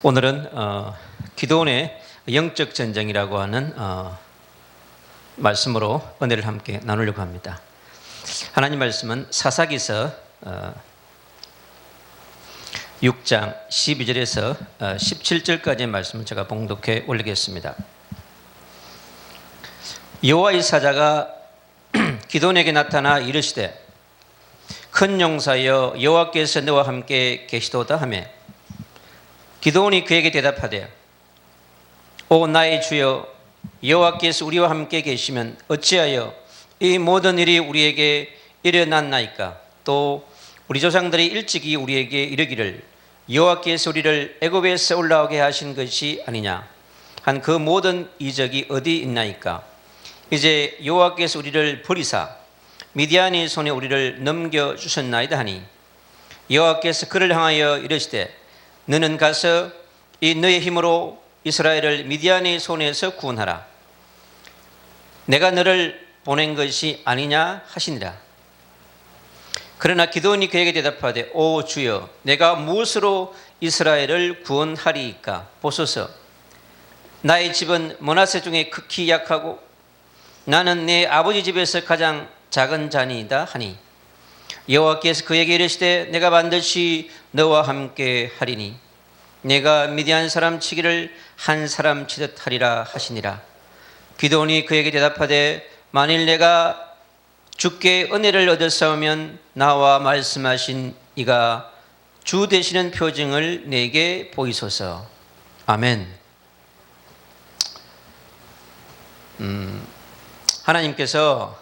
오늘은 기도원의 영적 전쟁이라고 하는 말씀으로 은혜를 함께 나누려고 합니다. 하나님 말씀은 사사기서 6장 12절에서 17절까지의 말씀을 제가 봉독해 올리겠습니다. 여호와의 사자가 기도원에게 나타나 이르시되 큰 용사여 여호와께서 너와 함께 계시도다 하며 기도원이 그에게 대답하되 오 나의 주여 여호와께서 우리와 함께 계시면 어찌하여 이 모든 일이 우리에게 일어났나이까. 또 우리 조상들이 일찍이 우리에게 이르기를 여호와께서 우리를 애굽에서 올라오게 하신 것이 아니냐 한 그 모든 이적이 어디 있나이까. 이제 여호와께서 우리를 버리사 미디안의 손에 우리를 넘겨주셨나이다 하니 여호와께서 그를 향하여 이르시되 너는 가서 이 너의 힘으로 이스라엘을 미디안의 손에서 구원하라. 내가 너를 보낸 것이 아니냐 하시니라. 그러나 기도원이 그에게 대답하되 오 주여 내가 무엇으로 이스라엘을 구원하리이까. 보소서 나의 집은 므낫세 중에 극히 약하고 나는 내 아버지 집에서 가장 작은 자니이다 하니 여호와께서 그에게 이르시되 내가 반드시 너와 함께 하리니 내가 미디안 사람 치기를 한 사람 치듯 하리라 하시니라. 기도원이 그에게 대답하되 만일 내가 주께 은혜를 얻었사오면 나와 말씀하신 이가 주 되시는 표징을 내게 보이소서. 아멘. 하나님께서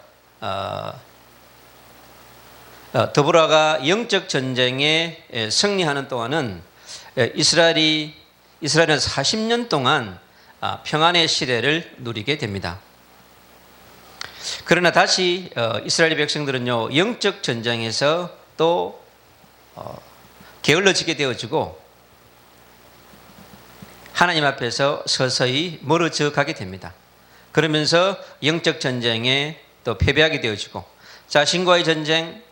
드보라가 영적 전쟁에 승리하는 동안은 이스라엘은 40년 동안 평안의 시대를 누리게 됩니다. 그러나 다시 이스라엘 백성들은요 영적 전쟁에서 또 게을러지게 되어지고 하나님 앞에서 서서히 멀어져 가게 됩니다. 그러면서 영적 전쟁에 또 패배하게 되어지고 자신과의 전쟁,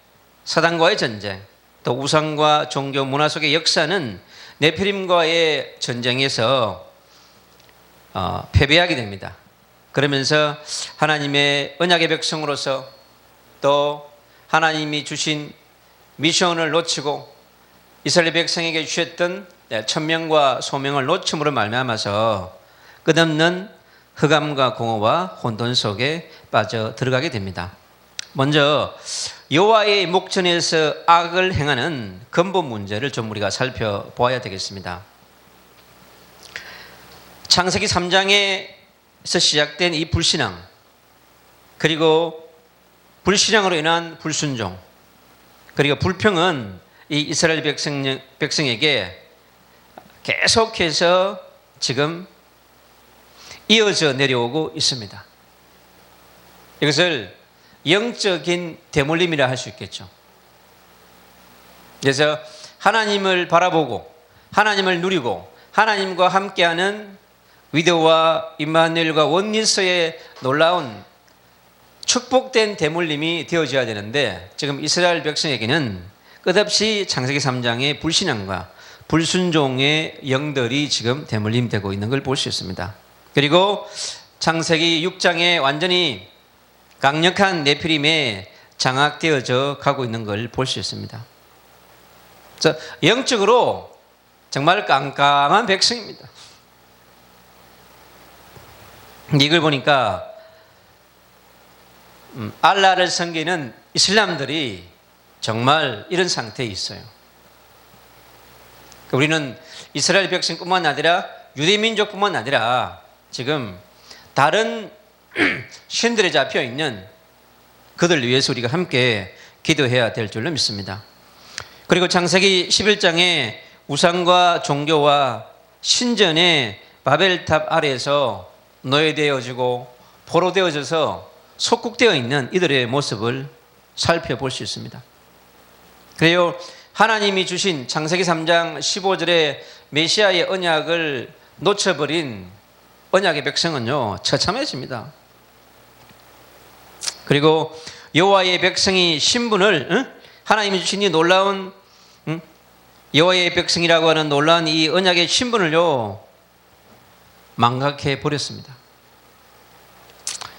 사단과의 전쟁, 또 우상과 종교 문화 속의 역사는 네피림과의 전쟁에서 패배하게 됩니다. 그러면서 하나님의 언약의 백성으로서 또 하나님이 주신 미션을 놓치고 이스라엘 백성에게 주셨던 천명과 소명을 놓침으로 말미암아서 끝없는 흑암과 공허와 혼돈 속에 빠져 들어가게 됩니다. 먼저 여호와의 목전에서 악을 행하는 근본 문제를 좀 우리가 살펴보아야 되겠습니다. 창세기 3장에서 시작된 이 불신앙, 그리고 불신앙으로 인한 불순종, 그리고 불평은 이 이스라엘 백성에게 계속해서 지금 이어져 내려오고 있습니다. 이것을 영적인 대물림이라 할 수 있겠죠. 그래서 하나님을 바라보고 하나님을 누리고 하나님과 함께하는 위대와 임마누엘과 원리스의 놀라운 축복된 대물림이 되어져야 되는데 지금 이스라엘 백성에게는 끝없이 창세기 3장의 불신앙과 불순종의 영들이 지금 대물림되고 있는 걸 볼 수 있습니다. 그리고 창세기 6장에 완전히 강력한 네피림에 장악되어져 가고 있는 걸 볼 수 있습니다. 그래서 영적으로 정말 깜깜한 백성입니다. 이걸 보니까 알라를 섬기는 이슬람들이 정말 이런 상태에 있어요. 우리는 이스라엘 백성뿐만 아니라 유대민족뿐만 아니라 지금 다른 신들에 잡혀 있는 그들 위해서 우리가 함께 기도해야 될 줄로 믿습니다. 그리고 창세기 11장에 우상과 종교와 신전의 바벨탑 아래에서 노예되어지고 포로되어져서 속국되어 있는 이들의 모습을 살펴볼 수 있습니다. 그래요, 하나님이 주신 창세기 3장 15절에 메시아의 언약을 놓쳐버린 언약의 백성은요 처참해집니다. 그리고 여호와의 백성이 신분을 하나님이 주신 이 놀라운 여호와의 백성이라고 하는 놀라운 이 언약의 신분을요 망각해 버렸습니다.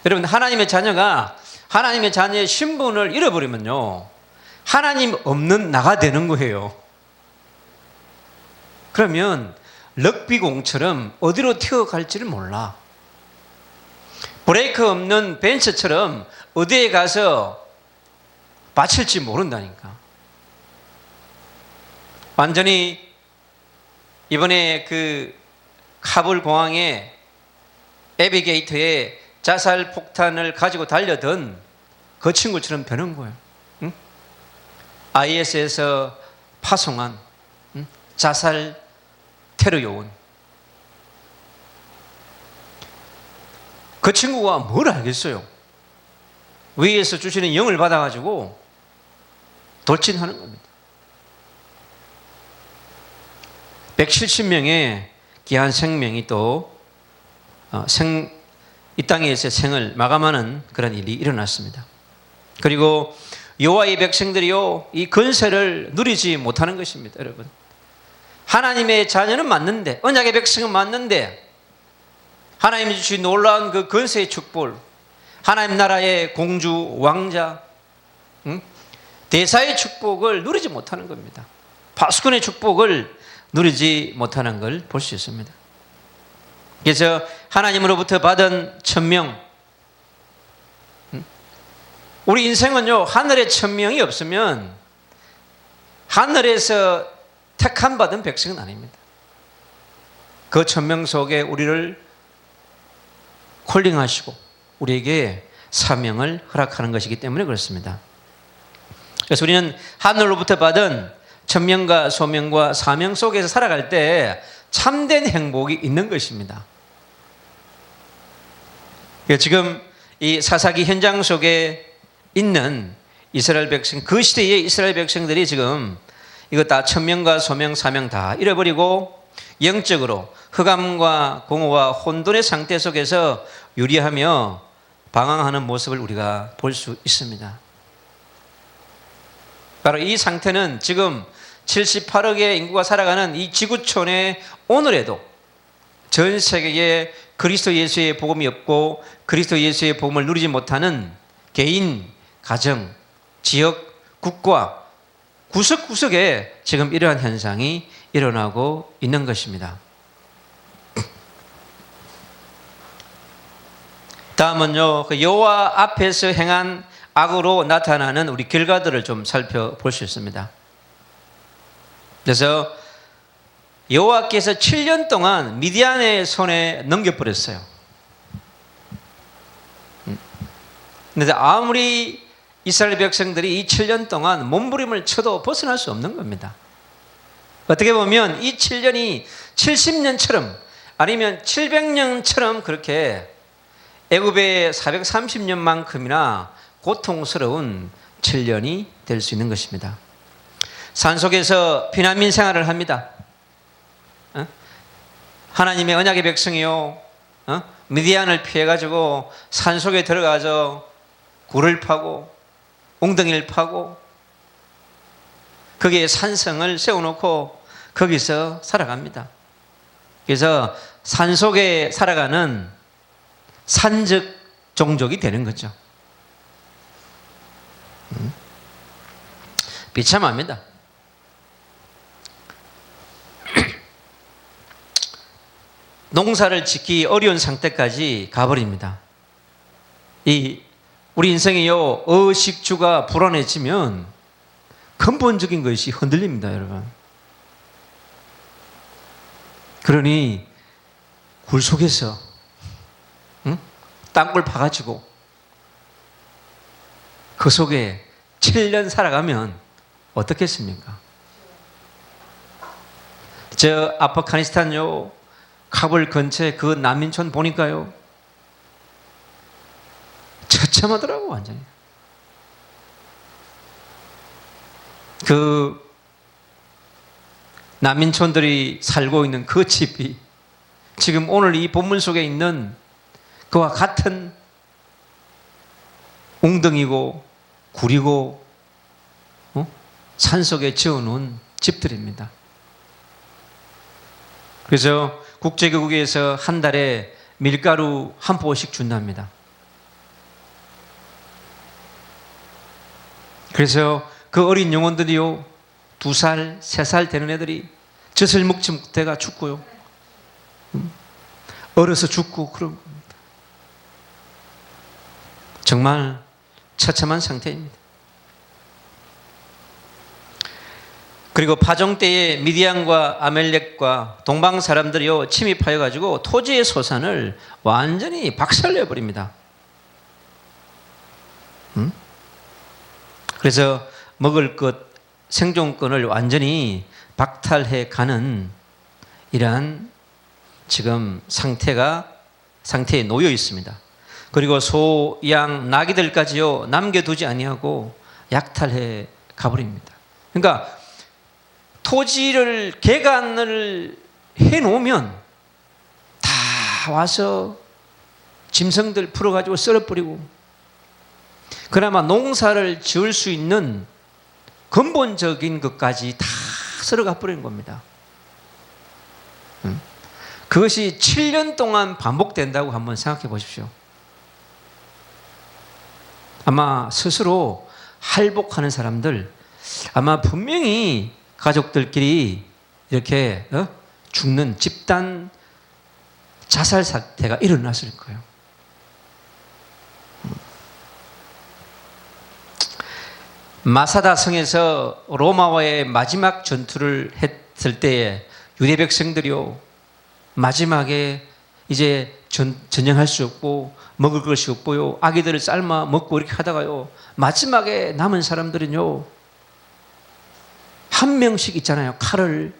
여러분, 하나님의 자녀가 하나님의 자녀의 신분을 잃어버리면요 하나님 없는 나가 되는 거예요. 그러면 럭비공처럼 어디로 튀어갈지를 몰라. 브레이크 없는 벤츠처럼 어디에 가서 받칠지 모른다니까. 완전히 이번에 그 카불 공항에 에비게이터에 자살 폭탄을 가지고 달려든 그 친구처럼 되는 거예요. 응? IS에서 파송한 자살 테러 요원. 그 친구가 뭘 알겠어요? 위에서 주시는 영을 받아가지고 돌진하는 겁니다. 170명의 귀한 생명이 또 이 땅에서의 생을 마감하는 그런 일이 일어났습니다. 그리고 여호와의 백성들이요 이 권세를 누리지 못하는 것입니다. 여러분, 하나님의 자녀는 맞는데, 언약의 백성은 맞는데, 하나님이 주신 놀라운 그 권세의 축복, 하나님 나라의 공주, 왕자, 대사의 축복을 누리지 못하는 겁니다. 파수꾼의 축복을 누리지 못하는 걸 볼 수 있습니다. 그래서 하나님으로부터 받은 천명, 우리 인생은요 하늘의 천명이 없으면 하늘에서 택함 받은 백성은 아닙니다. 그 천명 속에 우리를 콜링하시고 우리에게 사명을 허락하는 것이기 때문에 그렇습니다. 그래서 우리는 하늘로부터 받은 천명과 소명과 사명 속에서 살아갈 때 참된 행복이 있는 것입니다. 지금 이 사사기 현장 속에 있는 이스라엘 백성, 그 시대의 이스라엘 백성들이 지금 이거 다 천명과 소명, 사명 다 잃어버리고 영적으로 흑암과 공허와 혼돈의 상태 속에서 유리하며 방황하는 모습을 우리가 볼 수 있습니다. 바로 이 상태는 지금 78억의 인구가 살아가는 이 지구촌의 오늘에도 전 세계에 그리스도 예수의 복음이 없고 그리스도 예수의 복음을 누리지 못하는 개인, 가정, 지역, 국가 구석구석에 지금 이러한 현상이 일어나고 있는 것입니다. 다음은요, 그 여호와 앞에서 행한 악으로 나타나는 우리 결과들을 좀 살펴볼 수 있습니다. 그래서 여호와께서 7년 동안 미디안의 손에 넘겨버렸어요. 그런데 아무리 이스라엘 백성들이 이 7년 동안 몸부림을 쳐도 벗어날 수 없는 겁니다. 어떻게 보면 이 7년이 70년처럼 아니면 700년처럼 그렇게 애굽의 430년만큼이나 고통스러운 7년이 될 수 있는 것입니다. 산속에서 피난민 생활을 합니다. 하나님의 언약의 백성이요, 미디안을 피해가지고 산속에 들어가서 굴을 파고 웅덩이를 파고 거기에 산성을 세워놓고 거기서 살아갑니다. 그래서 산속에 살아가는 산적 종족이 되는 거죠. 비참합니다. 농사를 짓기 어려운 상태까지 가버립니다. 우리 인생이요, 의식주가 불안해지면 근본적인 것이 흔들립니다, 여러분. 그러니 굴 속에서 땅굴 파가지고 그 속에 7년 살아가면 어떻겠습니까? 저 아프가니스탄요 카불 근처에 그 난민촌 보니까요 처참하더라고. 완전히 그 난민촌들이 살고 있는 그 집이 지금 오늘 이 본문 속에 있는 그와 같은 웅덩이고 굴이고 산속에 지어놓은 집들입니다. 그래서 국제교구에서 한 달에 밀가루 한 포씩 준답니다. 그래서 그 어린 영혼들이요, 2살, 3살 되는 애들이 젖을 먹지 못해가 죽고요, 얼어서 죽고 그런 겁니다. 정말 처참한 상태입니다. 그리고 파종 때에 미디안과 아멜렉과 동방 사람들이요 침입하여 가지고 토지의 소산을 완전히 박살내 버립니다. 그래서 먹을 것, 생존권을 완전히 박탈해 가는 이러한 지금 상태에 놓여 있습니다. 그리고 소, 양, 나귀들까지요 남겨두지 아니하고 약탈해 가버립니다. 그러니까 토지를 개간을 해 놓으면 다 와서 짐승들 풀어가지고 썰어버리고, 그나마 농사를 지을 수 있는 근본적인 것까지 다 썰어가 버리는 겁니다. 그것이 7년 동안 반복된다고 한번 생각해 보십시오. 아마 스스로 할복하는 사람들, 아마 분명히 가족들끼리 이렇게 죽는 집단 자살 사태가 일어났을 거예요. 마사다 성에서 로마와의 마지막 전투를 했을 때에 유대 백성들이요, 마지막에 이제 전쟁할 수 없고 먹을 것이 없고요, 아기들을 삶아 먹고 이렇게 하다가요, 마지막에 남은 사람들은요, 한 명씩 있잖아요. 칼을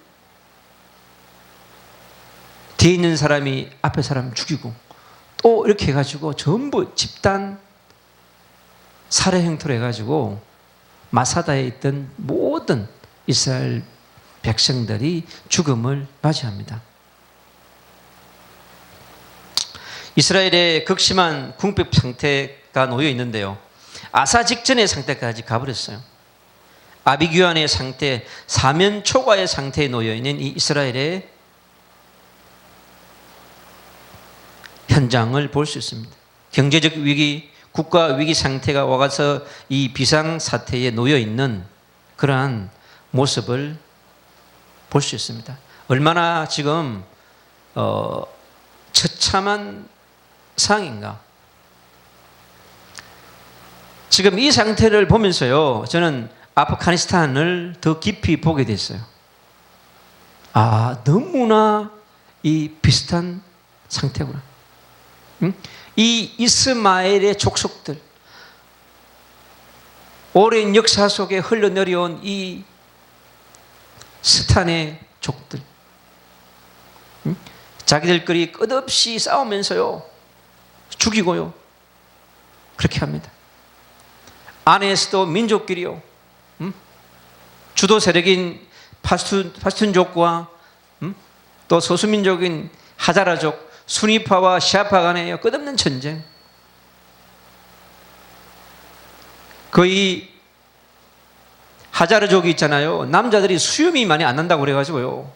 뒤에 있는 사람이 앞에 사람 죽이고 또 이렇게 해가지고 전부 집단 살해 행태를 해가지고 마사다에 있던 모든 이스라엘 백성들이 죽음을 맞이합니다. 이스라엘의 극심한 궁핍 상태가 놓여 있는데요, 아사 직전의 상태까지 가버렸어요. 아비규환의 상태, 사면 초과의 상태에 놓여 있는 이 이스라엘의 현장을 볼 수 있습니다. 경제적 위기, 국가 위기 상태가 와서 이 비상 사태에 놓여 있는 그러한 모습을 볼 수 있습니다. 얼마나 지금 처참한 상황인가. 지금 이 상태를 보면서요, 저는 아프가니스탄을 더 깊이 보게 됐어요. 너무나 이 비슷한 상태구나. 이 이스마엘의 족속들, 오랜 역사 속에 흘러내려온 이 스탄의 족들, 자기들끼리 끝없이 싸우면서요, 죽이고요, 그렇게 합니다. 안에서도 민족끼리요, 주도 세력인 파슈툰족과 또 소수민족인 하자라족, 수니파와 시아파 간의 끝없는 전쟁. 거의 하자르족이 있잖아요, 남자들이 수염이 많이 안 난다고 그래가지고요,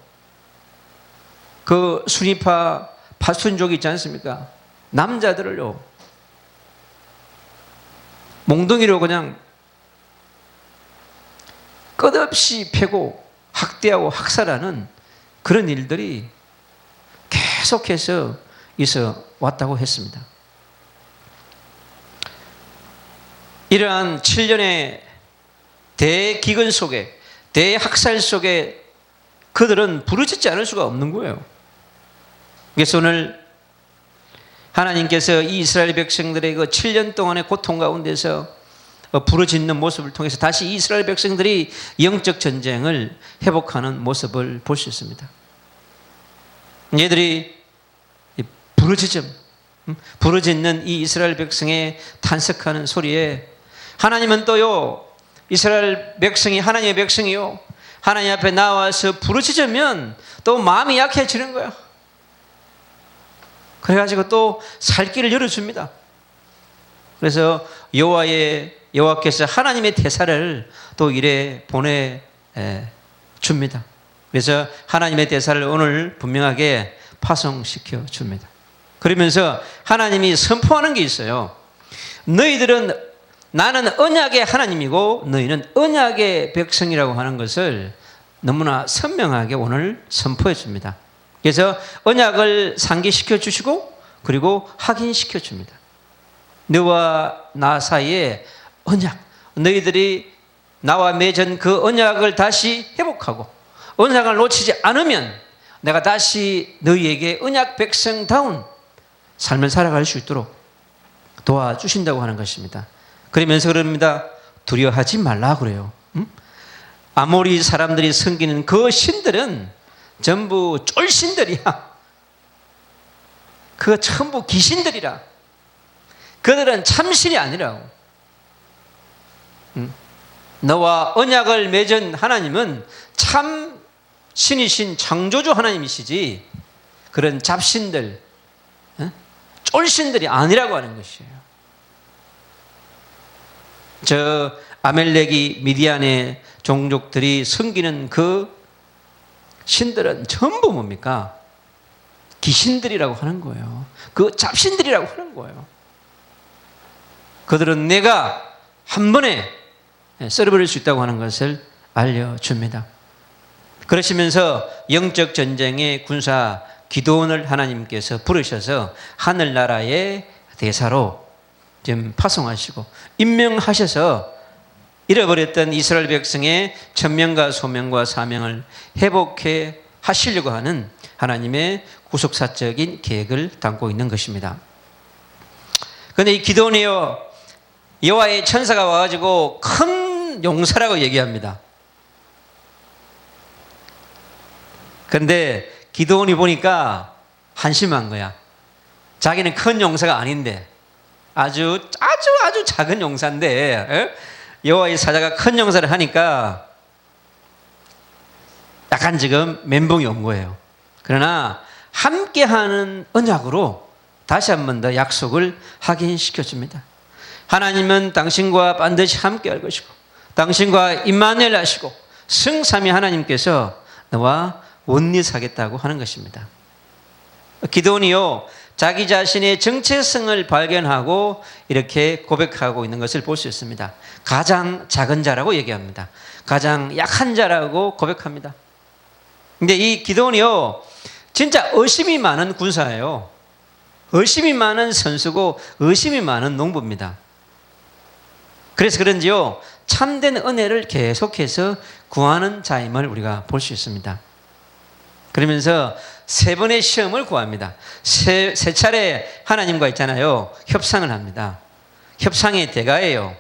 그 수니파 파슈툰족이 있지 않습니까? 남자들을요 몽둥이로 그냥 끝없이 패고 학대하고 학살하는 그런 일들이 계속해서 있어 왔다고 했습니다. 이러한 7년의 대기근 속에, 대학살 속에 그들은 부르짖지 않을 수가 없는 거예요. 그래서 오늘 하나님께서 이 이스라엘 백성들의 그 7년 동안의 고통 가운데서 부르짖는 모습을 통해서 다시 이스라엘 백성들이 영적 전쟁을 회복하는 모습을 볼 수 있습니다. 얘들이 부르짖는 이 이스라엘 백성의 탄식하는 소리에 하나님은 또요, 이스라엘 백성이 하나님의 백성이요, 하나님 앞에 나와서 부르짖으면 또 마음이 약해지는 거야. 그래가지고 또 살 길을 열어줍니다. 그래서 여호와께서 하나님의 대사를 또 이래 보내줍니다. 그래서 하나님의 대사를 오늘 분명하게 파송시켜 줍니다. 그러면서 하나님이 선포하는 게 있어요. 너희들은 나는 언약의 하나님이고 너희는 언약의 백성이라고 하는 것을 너무나 선명하게 오늘 선포해 줍니다. 그래서 언약을 상기시켜 주시고 그리고 확인시켜 줍니다. 너와 나 사이에 언약, 너희들이 나와 맺은 그 언약을 다시 회복하고 언약을 놓치지 않으면 내가 다시 너희에게 언약 백성다운 삶을 살아갈 수 있도록 도와주신다고 하는 것입니다. 그러면서 그럽니다. 두려워하지 말라 그래요. 아모리 사람들이 섬기는 그 신들은 전부 쫄신들이야. 그거 전부 귀신들이라. 그들은 참신이 아니라고. 너와 언약을 맺은 하나님은 참 신이신 창조주 하나님이시지 그런 잡신들, 쫄신들이 아니라고 하는 것이에요. 저 아멜렉이 미디안의 종족들이 섬기는 그 신들은 전부 뭡니까? 귀신들이라고 하는 거예요. 그 잡신들이라고 하는 거예요. 그들은 내가 한 번에 썰어버릴 수 있다고 하는 것을 알려줍니다. 그러시면서 영적 전쟁의 군사 기드온을 하나님께서 부르셔서 하늘나라의 대사로 지금 파송하시고 임명하셔서 잃어버렸던 이스라엘 백성의 천명과 소명과 사명을 회복해 하시려고 하는 하나님의 구속사적인 계획을 담고 있는 것입니다. 그런데 이 기드온이요, 여호와의 천사가 와가지고 큰 용사라고 얘기합니다. 그런데 기드온이 보니까 한심한 거야. 자기는 큰 용사가 아닌데 아주 작은 용사인데 여호와의 사자가 큰 용사를 하니까 약간 지금 멘붕이 온 거예요. 그러나 함께하는 언약으로 다시 한 번 더 약속을 확인시켜 줍니다. 하나님은 당신과 반드시 함께할 것이고 당신과 임마누엘 하시고 성삼위 하나님께서 너와 원리하겠다고 하는 것입니다. 기드온이요, 자기 자신의 정체성을 발견하고 이렇게 고백하고 있는 것을 볼 수 있습니다. 가장 작은 자라고 얘기합니다. 가장 약한 자라고 고백합니다. 근데 이 기드온이요, 진짜 의심이 많은 군사예요. 의심이 많은 선수고 의심이 많은 농부입니다. 그래서 그런지요, 참된 은혜를 계속해서 구하는 자임을 우리가 볼 수 있습니다. 그러면서 세 번의 시험을 구합니다. 세 차례 하나님과 있잖아요, 협상을 합니다. 협상의 대가예요.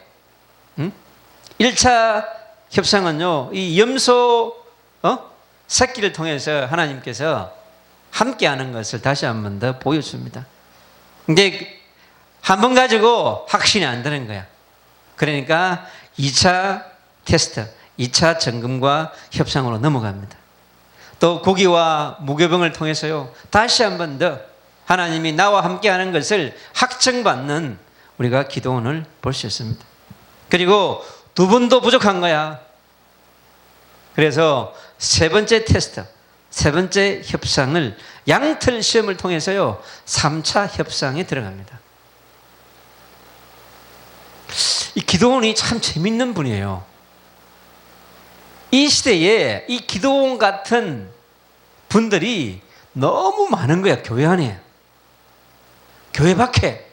1차 협상은요, 이 염소 새끼를 통해서 하나님께서 함께하는 것을 다시 한 번 더 보여줍니다. 근데 한 번 가지고 확신이 안 드는 거야. 그러니까 2차 테스트, 2차 점검과 협상으로 넘어갑니다. 또 고기와 무교병을 통해서요, 다시 한 번 더 하나님이 나와 함께하는 것을 확증받는 우리가 기도원을 볼 수 있습니다. 그리고 두 번도 부족한 거야. 그래서 세 번째 테스트, 세 번째 협상을 양틀 시험을 통해서요, 3차 협상에 들어갑니다. 이 기도원이 참 재밌는 분이에요. 이 시대에 이 기도원 같은 분들이 너무 많은 거야, 교회 안에. 교회 밖에.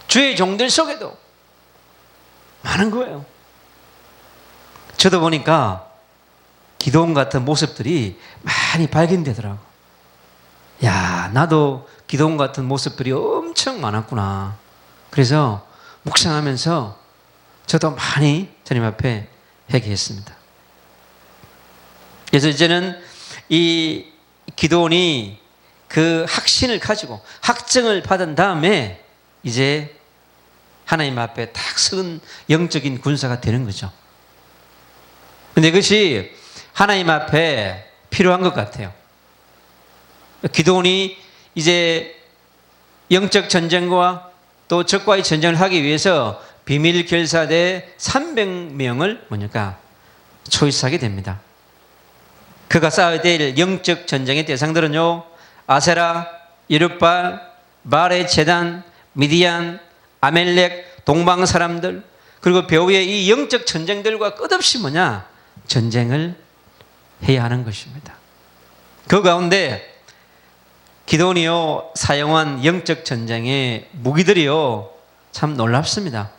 주의 종들 속에도 많은 거예요. 저도 보니까 기도원 같은 모습들이 많이 발견되더라고. 야, 나도 기도원 같은 모습들이 엄청 많았구나. 그래서 묵상하면서 저도 많이 주님 앞에 회개했습니다. 그래서 이제는 이 기도원이 그 확신을 가지고 확증을 받은 다음에 이제 하나님 앞에 딱 선 영적인 군사가 되는 거죠. 근데 그것이 하나님 앞에 필요한 것 같아요. 기도원이 이제 영적 전쟁과 또 적과의 전쟁을 하기 위해서 비밀 결사대 300명을 뭐니까 초이스하게 됩니다. 그가 싸워야 될 영적 전쟁의 대상들은요, 아세라, 여룹발, 바알의 제단, 미디안, 아멜렉, 동방 사람들, 그리고 배후의 이 영적 전쟁들과 끝없이 뭐냐? 전쟁을 해야 하는 것입니다. 그 가운데 기드온이요 사용한 영적 전쟁의 무기들이요 참 놀랍습니다.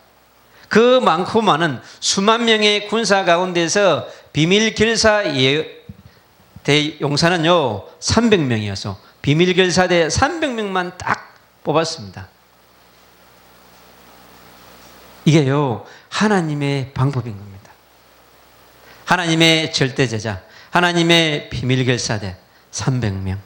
그 많고 많은 수만 명의 군사 가운데서 비밀 결사대 용사는요 300명이어서 비밀 결사대 300명만 딱 뽑았습니다. 이게요 하나님의 방법인 겁니다. 하나님의 절대제자, 하나님의 비밀 결사대 300명.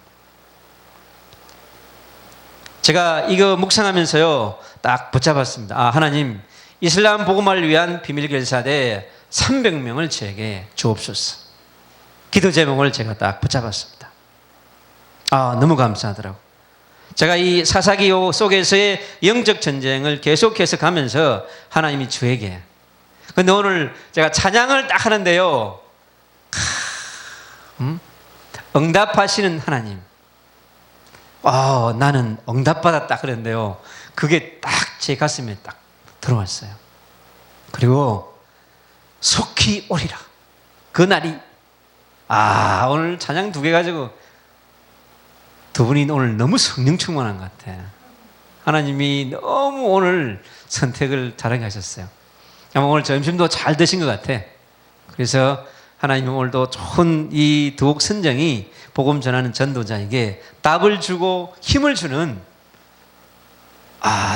제가 이거 묵상하면서요 딱 붙잡았습니다. 아, 하나님 이슬람 복음화를 위한 비밀 결사대 300명을 제게 주옵소서. 기도 제목을 제가 딱 붙잡았습니다. 아, 너무 감사하더라고. 제가 이 사사기 속에서의 영적 전쟁을 계속해서 가면서 하나님이 저에게, 근데 오늘 제가 찬양을 딱 하는데요, 응답하시는 하나님. 나는 응답받았다 그랬는데요, 그게 딱 제 가슴에 딱 들어왔어요. 그리고 속히 오리라. 그 날이, 오늘 찬양 2개 가지고 두 분이 오늘 너무 성령 충만한 것 같아. 하나님이 너무 오늘 선택을 잘하게 하셨어요. 아마 오늘 점심도 잘 드신 것 같아. 그래서 하나님은 오늘도 좋은 이 두옥 선정이 복음 전하는 전도자에게 답을 주고 힘을 주는,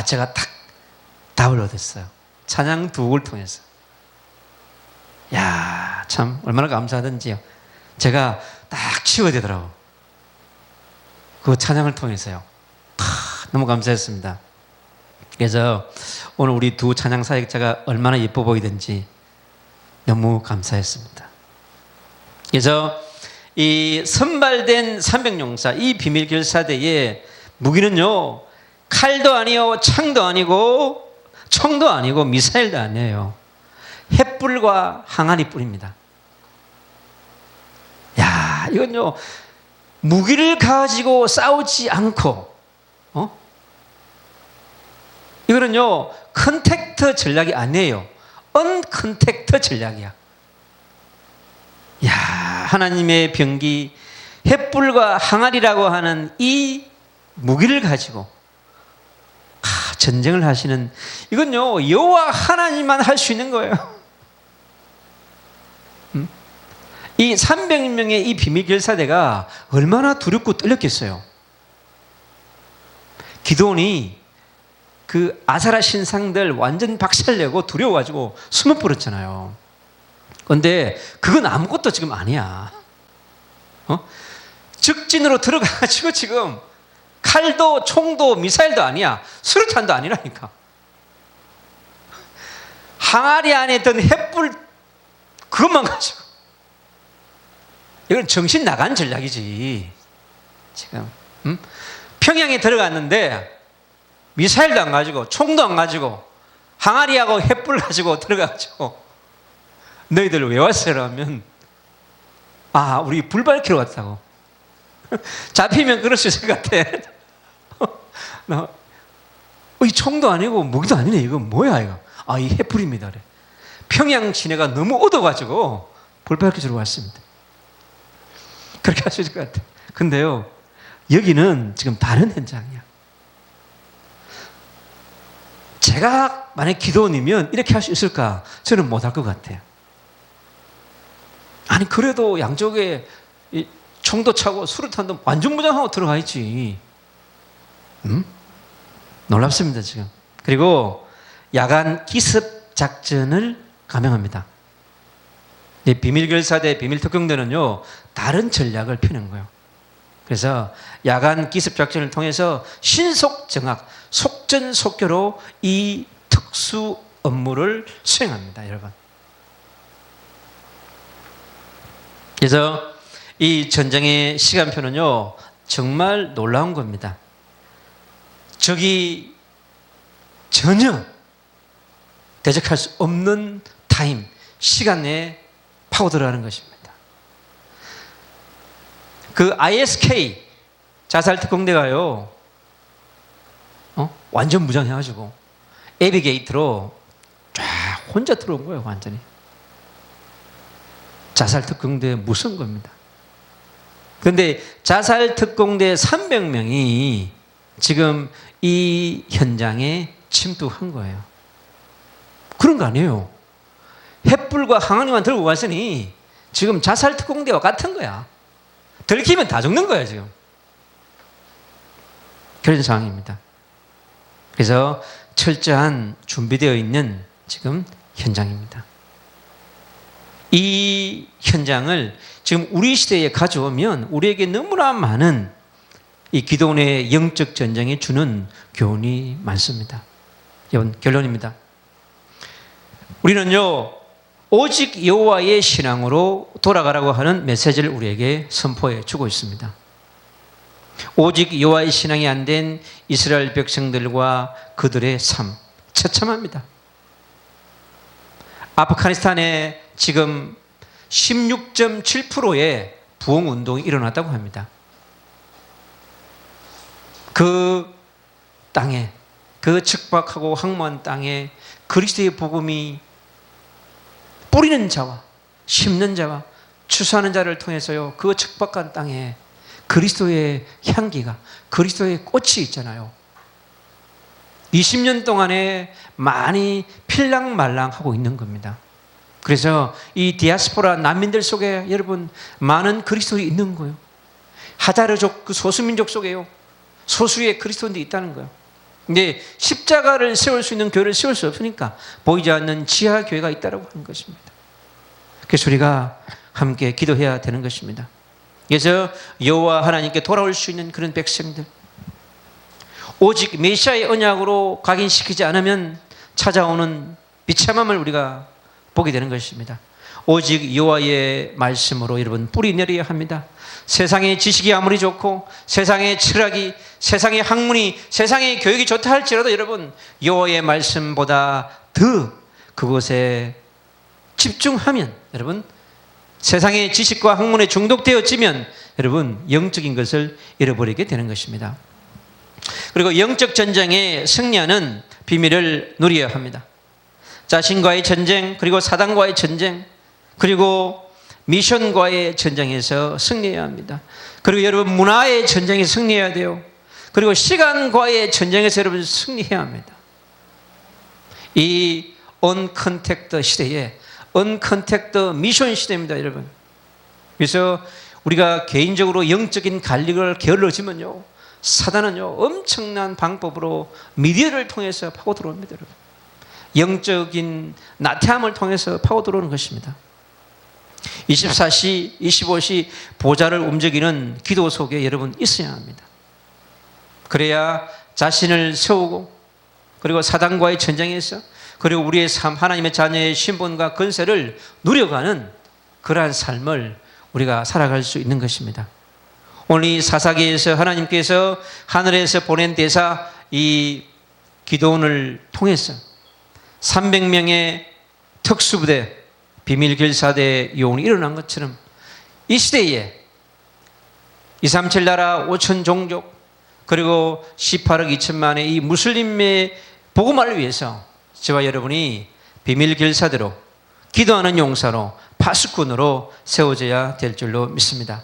제가 딱 답을 얻었어요. 찬양 두옥을 통해서. 야, 참 얼마나 감사하던지요. 제가 딱 치워야 되더라고. 그 찬양을 통해서요. 너무 감사했습니다. 그래서 오늘 우리 두 찬양 사역자가 얼마나 예뻐 보이든지 너무 감사했습니다. 그래서 이 선발된 300용사, 이 비밀 결사대의 무기는요, 칼도 아니요, 창도 아니고, 총도 아니고, 미사일도 아니에요. 횃불과 항아리 뿔입니다. 야, 이건요, 무기를 가지고 싸우지 않고, 이거는요, 컨택트 전략이 아니에요. 언컨택트 전략이야. 야, 하나님의 병기, 횃불과 항아리라고 하는 이 무기를 가지고 전쟁을 하시는, 이건요 여호와 하나님만 할 수 있는 거예요. 이 300명의 이 비밀 결사대가 얼마나 두렵고 떨렸겠어요. 기드온이 그 아사라 신상들 완전 박살내고 두려워가지고 숨어버렸잖아요. 그런데 그건 아무것도 지금 아니야. 적진으로 들어가가지고 지금 칼도 총도 미사일도 아니야. 수류탄도 아니라니까. 항아리 안에 있던 횃불 그것만 가지고. 이건 정신 나간 전략이지. 지금 평양에 들어갔는데 미사일도 안 가지고 총도 안 가지고 항아리하고 횃불 가지고 들어가가지고 너희들 왜 왔어요? 하면 우리 불 밝히러 왔다고. 잡히면 그럴 수 있을 것 같아. 이 총도 아니고 무기도 아니네. 이거 뭐야 이거? 이 횃불입니다. 그래. 평양 시내가 너무 어두워가지고 불 밝히러 왔습니다. 그렇게 할 수 있을 것 같아. 근데요, 여기는 지금 다른 현장이야. 제가 만약 기도원이면 이렇게 할 수 있을까? 저는 못할 것 같아요. 아니 그래도 양쪽에 총도 차고 수류탄도 완전 무장하고 들어가 있지. 놀랍습니다 지금. 그리고 야간 기습 작전을 감행합니다. 비밀 결사대, 비밀 특공대는요 다른 전략을 펴는 거예요. 그래서 야간 기습 작전을 통해서 신속 정확, 속전속결로 이 특수 업무를 수행합니다, 여러분. 그래서 이 전쟁의 시간표는요 정말 놀라운 겁니다. 적이 전혀 대적할 수 없는 타임, 시간 내에 파고 들어가는 것입니다. 그 ISK 자살특공대가요, 완전 무장해가지고 에비 게이트로 쫙 혼자 들어온 거예요. 완전히 자살특공대 무서운 겁니다. 그런데 자살특공대 300명이 지금 이 현장에 침투한 거예요. 그런 거 아니에요. 횃불과 항아리만 들고 왔으니 지금 자살특공대와 같은 거야. 들키면 다 죽는 거야 지금. 그런 상황입니다. 그래서 철저한 준비되어 있는 지금 현장입니다. 이 현장을 지금 우리 시대에 가져오면 우리에게 너무나 많은 이 기도원의 영적 전쟁에 주는 교훈이 많습니다. 이건 결론입니다. 우리는요, 오직 여호와의 신앙으로 돌아가라고 하는 메시지를 우리에게 선포해 주고 있습니다. 오직 여호와의 신앙이 안 된 이스라엘 백성들과 그들의 삶, 처참합니다. 아프가니스탄에 지금 16.7%의 부흥운동이 일어났다고 합니다. 그 땅에, 그 척박하고 황무한 땅에 그리스도의 복음이 뿌리는 자와 심는 자와 추수하는 자를 통해서요, 그 척박한 땅에 그리스도의 향기가, 그리스도의 꽃이 있잖아요. 20년 동안에 많이 필랑말랑하고 있는 겁니다. 그래서 이 디아스포라 난민들 속에 여러분 많은 그리스도인이 있는 거예요. 하자르족 그 소수민족 속에요, 소수의 그리스도인들이 있다는 거예요. 근데 십자가를 세울 수 있는 교회를 세울 수 없으니까 보이지 않는 지하 교회가 있다고 하는 것입니다. 그래서 우리가 함께 기도해야 되는 것입니다. 그래서 여호와 하나님께 돌아올 수 있는 그런 백성들, 오직 메시아의 언약으로 각인시키지 않으면 찾아오는 비참함을 우리가 보게 되는 것입니다. 오직 여호와의 말씀으로 여러분 뿌리 내려야 합니다. 세상의 지식이 아무리 좋고 세상의 철학이, 세상의 학문이, 세상의 교육이 좋다 할지라도 여러분 여호와의 말씀보다 더 그것에 집중하면 여러분 세상의 지식과 학문에 중독되어지면 여러분 영적인 것을 잃어버리게 되는 것입니다. 그리고 영적 전쟁에 승리하는 비밀을 누려야 합니다. 자신과의 전쟁, 그리고 사단과의 전쟁, 그리고 미션과의 전쟁에서 승리해야 합니다. 그리고 여러분 문화의 전쟁에 승리해야 돼요. 그리고 시간과의 전쟁에서 여러분 승리해야 합니다. 이 언컨택트 시대에 언컨택트 미션 시대입니다, 여러분. 그래서 우리가 개인적으로 영적인 갈릭을 게을러지면요, 사단은요 엄청난 방법으로 미디어를 통해서 파고 들어옵니다, 여러분. 영적인 나태함을 통해서 파고 들어오는 것입니다. 24시, 25시 보좌를 움직이는 기도 속에 여러분 있어야 합니다. 그래야 자신을 세우고, 그리고 사단과의 전쟁에서, 그리고 우리의 삶, 하나님의 자녀의 신분과 권세를 누려가는 그러한 삶을 우리가 살아갈 수 있는 것입니다. 오늘 이 사사기에서 하나님께서 하늘에서 보낸 대사 이 기도원을 통해서 300명의 특수부대, 비밀결사대 요원이 일어난 것처럼 이 시대에 237 나라 5천 종족, 그리고 18억 2천만의 이 무슬림의 복음화를 위해서 저와 여러분이 비밀결사대로, 기도하는 용사로, 파수꾼으로 세워져야 될 줄로 믿습니다.